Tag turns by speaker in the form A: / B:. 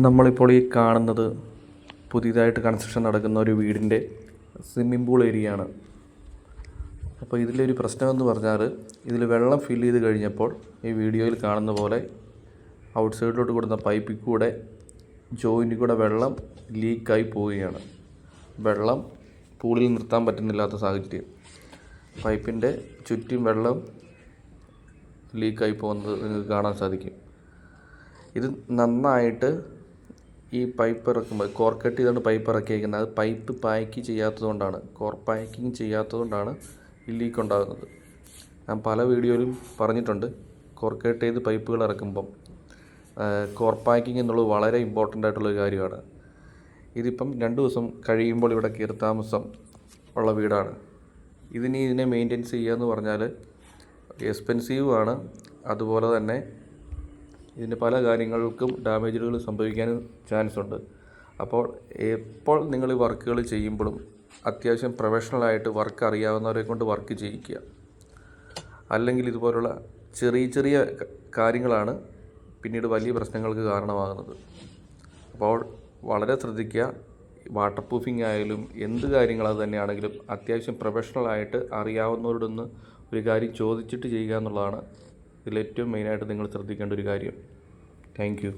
A: നമ്മളിപ്പോൾ ഈ കാണുന്നത് പുതിയതായിട്ട് കൺസ്ട്രക്ഷൻ നടക്കുന്ന ഒരു വീടിൻ്റെ സ്വിമ്മിംഗ് പൂൾ ഏരിയയാണ്. അപ്പോൾ ഇതിലൊരു പ്രശ്നമെന്ന് പറഞ്ഞാൽ ഇതിൽ വെള്ളം ഫില്ല് ചെയ്ത് കഴിഞ്ഞപ്പോൾ ഈ വീഡിയോയിൽ കാണുന്ന പോലെ ഔട്ട് സൈഡിലോട്ട് കൊടുക്കുന്ന പൈപ്പിൽ കൂടെ ജോയിൻറ്റിൽ കൂടെ വെള്ളം ലീക്കായി പോവുകയാണ്. വെള്ളം പൂളിൽ നിർത്താൻ പറ്റുന്നില്ലാത്ത സാഹചര്യം. പൈപ്പിൻ്റെ ചുറ്റും വെള്ളം ലീക്കായി പോകുന്നത് നിങ്ങൾക്ക് കാണാൻ സാധിക്കും. ഇത് നന്നായിട്ട് ഈ പൈപ്പ് ഇറക്കുമ്പോൾ കോർക്കട്ട് ചെയ്തുകൊണ്ട് പൈപ്പ് ഇറക്കിയിരിക്കുന്നത് അത് പൈപ്പ് പായ്ക്ക് ചെയ്യാത്തതുകൊണ്ടാണ്, കോർ പാക്കിങ് ചെയ്യാത്തതുകൊണ്ടാണ് ഈ ലീക്ക് ഉണ്ടാകുന്നത്. ഞാൻ പല വീഡിയോയിലും പറഞ്ഞിട്ടുണ്ട്, കോർക്കട്ട് ചെയ്ത് പൈപ്പുകൾ ഇറക്കുമ്പം കോർ പാക്കിങ് എന്നുള്ളത് വളരെ ഇമ്പോർട്ടൻ്റ് ആയിട്ടുള്ളൊരു കാര്യമാണ്. ഇതിപ്പം 2 ദിവസം കഴിയുമ്പോൾ ഇവിടെ കയറി താമസം ഉള്ള വീടാണ്. ഇതിനെ മെയിൻ്റെനൻസ് ചെയ്യുക എന്ന് പറഞ്ഞാൽ എക്സ്പെൻസീവ് ആണ്. അതുപോലെ തന്നെ ഇതിൻ്റെ പല കാര്യങ്ങൾക്കും ഡാമേജുകൾ സംഭവിക്കാനും ചാൻസ് ഉണ്ട്. അപ്പോൾ എപ്പോൾ നിങ്ങൾ ഈ വർക്കുകൾ ചെയ്യുമ്പോഴും അത്യാവശ്യം പ്രൊഫഷണലായിട്ട് വർക്ക് അറിയാവുന്നവരെ കൊണ്ട് വർക്ക് ചെയ്യിക്കുക. അല്ലെങ്കിൽ ഇതുപോലുള്ള ചെറിയ കാര്യങ്ങളാണ് പിന്നീട് വലിയ പ്രശ്നങ്ങൾക്ക് കാരണമാകുന്നത്. അപ്പോൾ വളരെ ശ്രദ്ധിക്കുക. വാട്ടർ പ്രൂഫിംഗ് ആയാലും എന്ത് കാര്യങ്ങളത് തന്നെയാണെങ്കിലും അത്യാവശ്യം പ്രൊഫഷണലായിട്ട് അറിയാവുന്നവരോടൊന്ന് ഒരു കാര്യം ചോദിച്ചിട്ട് ചെയ്യുക എന്നുള്ളതാണ് ഇതിലേറ്റവും മെയിനായിട്ട് നിങ്ങൾ ശ്രദ്ധിക്കേണ്ട ഒരു കാര്യം. Thank you.